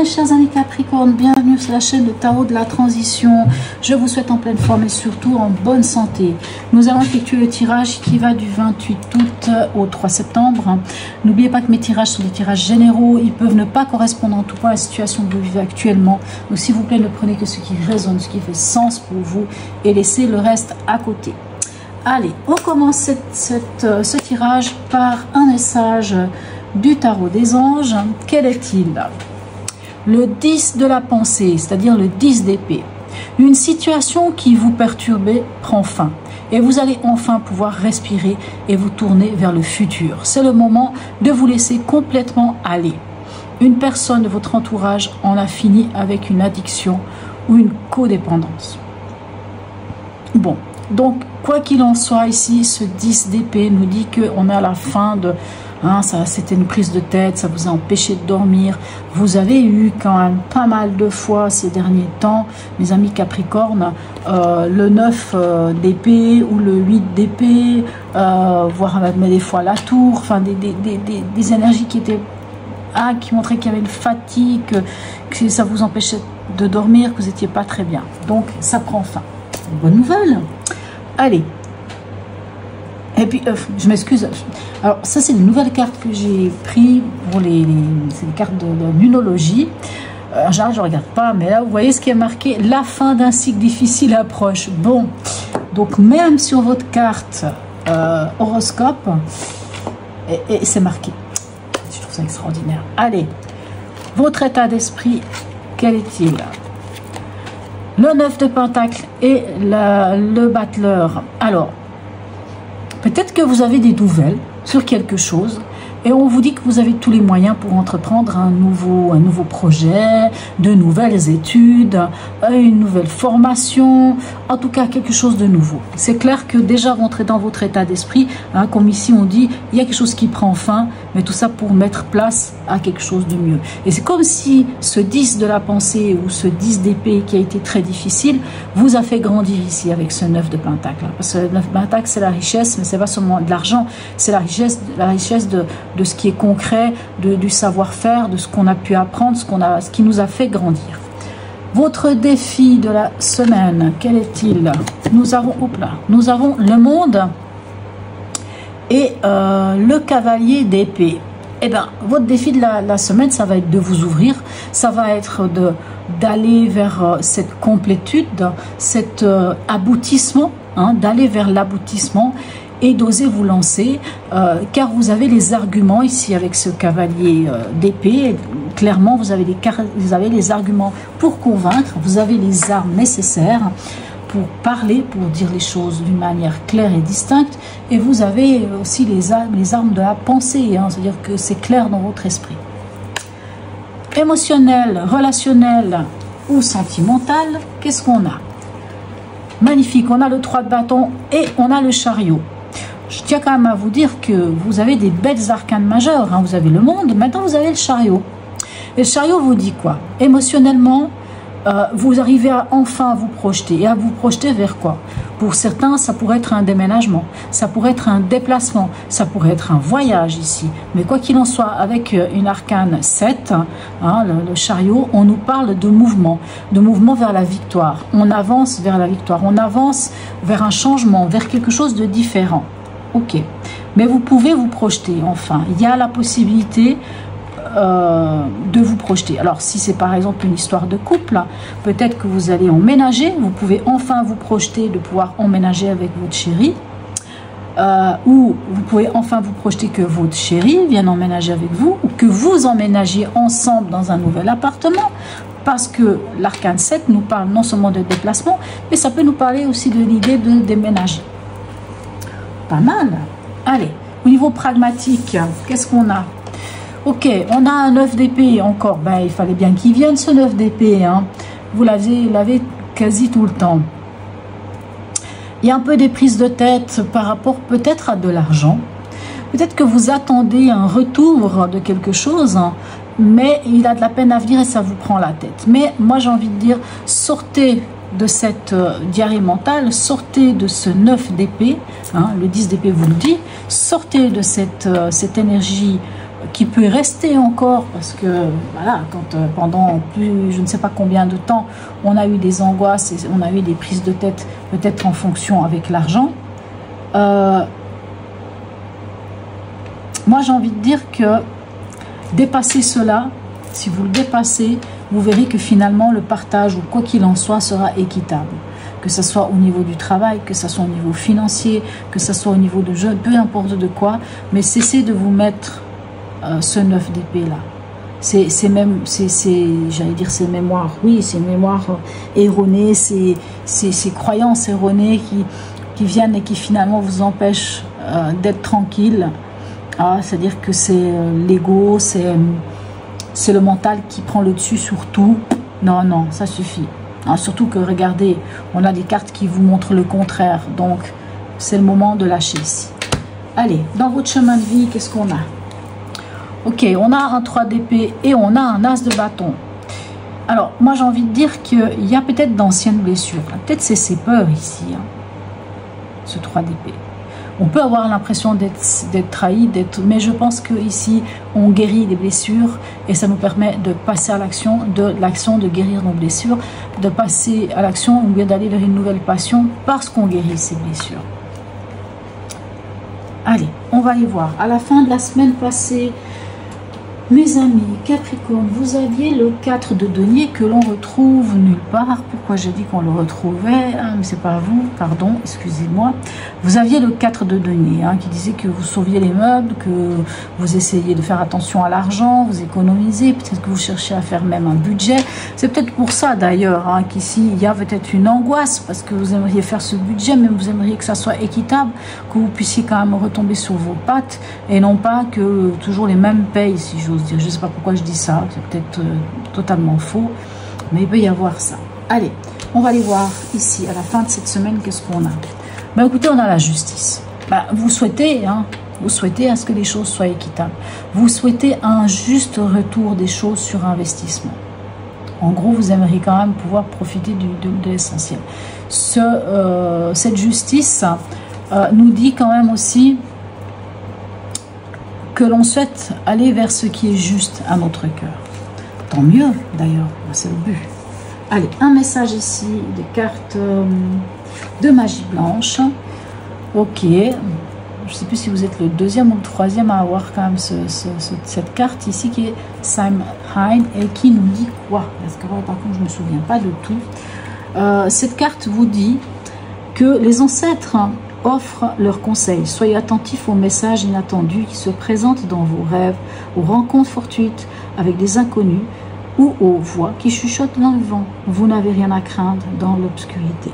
chers amis Capricorne, bienvenue sur la chaîne de Tarot de la Transition. Je vous souhaite en pleine forme et surtout en bonne santé. Nous allons effectuer le tirage qui va du 28 août au 3 septembre. N'oubliez pas que mes tirages sont des tirages généraux. Ils peuvent ne pas correspondre en tout point à la situation que vous vivez actuellement. Donc s'il vous plaît, ne prenez que ce qui résonne, ce qui fait sens pour vous et laissez le reste à côté. Allez, on commence ce tirage par un message du tarot des anges. Quel est-il? Le 10 de la pensée, c'est-à-dire le 10 d'épée. Une situation qui vous perturbait prend fin et vous allez enfin pouvoir respirer et vous tourner vers le futur. C'est le moment de vous laisser complètement aller. Une personne de votre entourage en a fini avec une addiction ou une codépendance. Bon, donc quoi qu'il en soit ici, ce 10 d'épée nous dit qu'on est à la fin de... c'était une prise de tête, ça vous a empêché de dormir. Vous avez eu quand même pas mal de fois ces derniers temps, mes amis Capricorne, le 9 d'épée ou le 8 d'épée, voire même des fois la tour, enfin des énergies qui étaient... qui montraient qu'il y avait une fatigue, que ça vous empêchait de dormir, que vous n'étiez pas très bien. Donc ça prend fin. Bonne nouvelle. Allez. Et puis, je m'excuse. Alors, ça, c'est une nouvelle carte que j'ai pris pour c'est des cartes de numérologie. En général, je ne regarde pas, mais là, vous voyez ce qui est marqué. La fin d'un cycle difficile approche. Bon, donc même sur votre carte horoscope, et c'est marqué. Je trouve ça extraordinaire. Allez, votre état d'esprit, quel est-il? Le 9 de Pentacle et le battleur. Alors, peut-être que vous avez des nouvelles sur quelque chose et on vous dit que vous avez tous les moyens pour entreprendre un nouveau projet, de nouvelles études, une nouvelle formation, en tout cas quelque chose de nouveau. C'est clair que déjà rentrer dans votre état d'esprit, comme ici on dit, il y a quelque chose qui prend fin, mais tout ça pour mettre place à quelque chose de mieux. Et c'est comme si ce 10 de la pensée ou ce 10 d'épée qui a été très difficile, vous a fait grandir ici avec ce 9 de Pentacle. Parce que le 9 de Pentacle c'est la richesse, mais c'est pas seulement de l'argent, c'est la richesse de ce qui est concret, du savoir-faire, de ce qu'on a pu apprendre, ce qui nous a fait grandir. Votre défi de la semaine, quel est-il? Nous avons le monde et le cavalier d'épée. Eh bien, votre défi de la semaine, ça va être de vous ouvrir, ça va être d'aller vers cette complétude, cet aboutissement, d'aller vers l'aboutissement et d'oser vous lancer, car vous avez les arguments ici avec ce cavalier d'épée. Clairement, vous avez les arguments pour convaincre, vous avez les armes nécessaires pour parler, pour dire les choses d'une manière claire et distincte, et vous avez aussi les armes de la pensée, c'est-à-dire que c'est clair dans votre esprit. Émotionnel, relationnel ou sentimental, qu'est-ce qu'on a? Magnifique, on a le 3 de bâton et on a le chariot. Je tiens quand même à vous dire que vous avez des belles arcanes majeures. Vous avez le monde, maintenant vous avez le chariot. Et le chariot vous dit quoi? Émotionnellement, vous arrivez à enfin vous projeter. Et à vous projeter vers quoi? Pour certains, ça pourrait être un déménagement, ça pourrait être un déplacement, ça pourrait être un voyage ici. Mais quoi qu'il en soit, avec une arcane 7, le chariot, on nous parle de mouvement vers la victoire. On avance vers la victoire, on avance vers un changement, vers quelque chose de différent. Ok, mais vous pouvez vous projeter, enfin, il y a la possibilité de vous projeter. Alors, si c'est par exemple une histoire de couple, peut-être que vous allez emménager, vous pouvez enfin vous projeter de pouvoir emménager avec votre chéri, ou vous pouvez enfin vous projeter que votre chéri vienne emménager avec vous, ou que vous emménagiez ensemble dans un nouvel appartement, parce que l'arcane 7 nous parle non seulement de déplacement, mais ça peut nous parler aussi de l'idée de déménager. Pas mal. Allez, au niveau pragmatique, qu'est-ce qu'on a? Ok, on a un 9 d'épée encore. Il fallait bien qu'il vienne ce 9 d'épée. Vous l'avez quasi tout le temps. Il y a un peu des prises de tête par rapport peut-être à de l'argent. Peut-être que vous attendez un retour de quelque chose, mais il a de la peine à venir et ça vous prend la tête. Mais moi j'ai envie de dire, sortez de cette diarrhée mentale, sortez de ce 9 d'épée, le 10 d'épée vous le dit, sortez de cette énergie qui peut rester encore, parce que voilà, quand pendant plus, je ne sais pas combien de temps, on a eu des angoisses et on a eu des prises de tête, peut-être en fonction avec l'argent. Moi, j'ai envie de dire que dépasser cela, si vous le dépassez, vous verrez que finalement le partage, ou quoi qu'il en soit, sera équitable. Que ce soit au niveau du travail, que ce soit au niveau financier, que ce soit au niveau de jeu, peu importe de quoi, mais cessez de vous mettre ce 9 d'épée là. C'est même, j'allais dire ces mémoires, oui, ces mémoires erronées, ces croyances erronées qui viennent et qui finalement vous empêchent d'être tranquille. C'est-à-dire que c'est l'ego, c'est le mental qui prend le dessus sur tout. Non, non, ça suffit. Surtout que, regardez, on a des cartes qui vous montrent le contraire. Donc, c'est le moment de lâcher ici. Allez, dans votre chemin de vie, qu'est-ce qu'on a? Ok, on a un 3 d'épée et on a un as de bâton. Alors, moi, j'ai envie de dire qu'il y a peut-être d'anciennes blessures. Peut-être c'est ses peurs ici, ce 3 d'épée. On peut avoir l'impression d'être trahi, mais je pense qu'ici, on guérit des blessures et ça nous permet de passer à l'action, de guérir nos blessures, de passer à l'action ou bien d'aller vers une nouvelle passion parce qu'on guérit ces blessures. Allez, on va les voir. À la fin de la semaine passée, mes amis Capricorne, vous aviez le 4 de denier que l'on retrouve nulle part. Pourquoi j'ai dit qu'on le retrouvait? Mais c'est pas vous, pardon, excusez-moi. Vous aviez le 4 de denier qui disait que vous sauviez les meubles, que vous essayez de faire attention à l'argent, vous économisez, peut-être que vous cherchez à faire même un budget. C'est peut-être pour ça d'ailleurs qu'ici il y a peut-être une angoisse parce que vous aimeriez faire ce budget, mais vous aimeriez que ça soit équitable, que vous puissiez quand même retomber sur vos pattes et non pas que toujours les mêmes payent, si j'ose dire. Je ne sais pas pourquoi je dis ça, c'est peut-être totalement faux, mais il peut y avoir ça. Allez, on va aller voir ici, à la fin de cette semaine, qu'est-ce qu'on a. Écoutez, on a la justice. Vous souhaitez, vous souhaitez à ce que les choses soient équitables. Vous souhaitez un juste retour des choses sur investissement. En gros, vous aimeriez quand même pouvoir profiter de l'essentiel. Cette justice nous dit quand même aussi que l'on souhaite aller vers ce qui est juste à notre cœur. Tant mieux, d'ailleurs, c'est le but. Allez, un message ici, des cartes de magie blanche. Ok, je ne sais plus si vous êtes le deuxième ou le troisième à avoir quand même cette carte ici qui est Samhain et qui nous dit quoi? Parce que par contre, je ne me souviens pas de tout. Cette carte vous dit que les ancêtres offrent leurs conseils. Soyez attentifs aux messages inattendus qui se présentent dans vos rêves, aux rencontres fortuites avec des inconnus ou aux voix qui chuchotent dans le vent. Vous n'avez rien à craindre dans l'obscurité.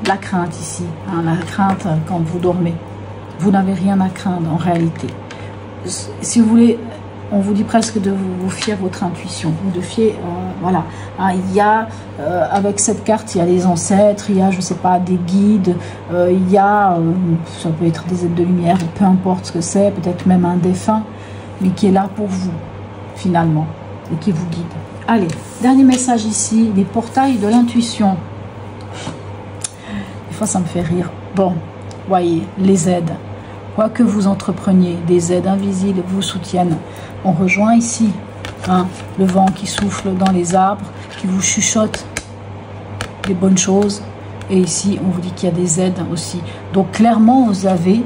La crainte ici, la crainte quand vous dormez. Vous n'avez rien à craindre en réalité. Si vous voulez, on vous dit presque de vous fier à votre intuition, ou de fier, voilà. Il y a, avec cette carte, il y a les ancêtres, il y a, je ne sais pas, des guides, il y a, ça peut être des êtres de lumière, peu importe ce que c'est, peut-être même un défunt, mais qui est là pour vous, finalement, et qui vous guide. Allez, dernier message ici, les portails de l'intuition. Des fois, ça me fait rire. Bon, voyez, les aides. Quoi que vous entrepreniez, des aides invisibles vous soutiennent. On rejoint ici le vent qui souffle dans les arbres, qui vous chuchote des bonnes choses. Et ici, on vous dit qu'il y a des aides aussi. Donc, clairement, vous avez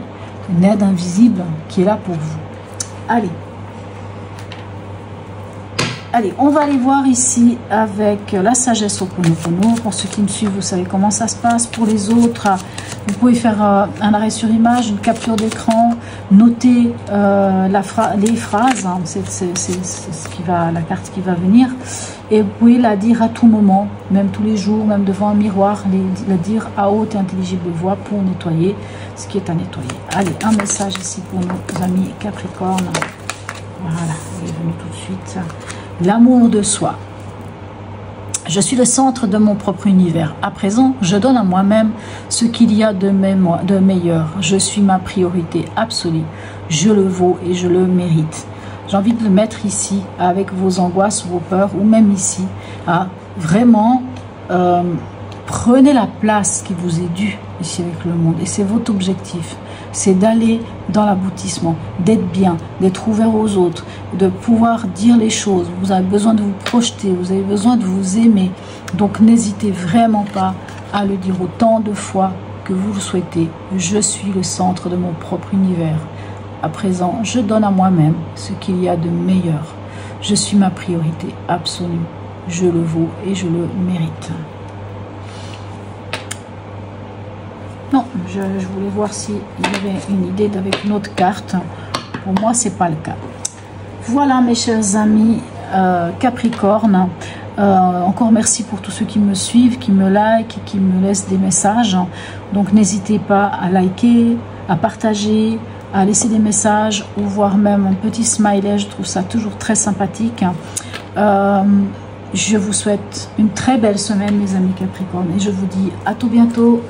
une aide invisible qui est là pour vous. Allez. Allez, on va aller voir ici avec la sagesse Ho'oponopono. Pour ceux qui me suivent, vous savez comment ça se passe. Pour les autres, vous pouvez faire un arrêt sur image, une capture d'écran, noter les phrases. C'est la carte qui va venir. Et vous pouvez la dire à tout moment, même tous les jours, même devant un miroir, la dire à haute et intelligible voix pour nettoyer ce qui est à nettoyer. Allez, un message ici pour nos amis Capricorne. Voilà, il est venu tout de suite. L'amour de soi. Je suis le centre de mon propre univers. À présent, je donne à moi-même ce qu'il y a de meilleur. Je suis ma priorité absolue. Je le vaux et je le mérite. J'ai envie de le mettre ici, avec vos angoisses, vos peurs, ou même ici. Vraiment, Prenez la place qui vous est due ici avec le monde. Et c'est votre objectif. C'est d'aller dans l'aboutissement, d'être bien, d'être ouvert aux autres, de pouvoir dire les choses. Vous avez besoin de vous projeter, vous avez besoin de vous aimer. Donc n'hésitez vraiment pas à le dire autant de fois que vous le souhaitez. Je suis le centre de mon propre univers. À présent, je donne à moi-même ce qu'il y a de meilleur. Je suis ma priorité absolue. Je le vaux et je le mérite. Non, je voulais voir s'il y avait une idée avec une autre carte. Pour moi, c'est pas le cas. Voilà, mes chers amis Capricorne. Encore merci pour tous ceux qui me suivent, qui me like, qui me laissent des messages. Donc, n'hésitez pas à liker, à partager, à laisser des messages ou voire même un petit smiley. Je trouve ça toujours très sympathique. Je vous souhaite une très belle semaine, mes amis Capricorne. Et je vous dis à tout bientôt.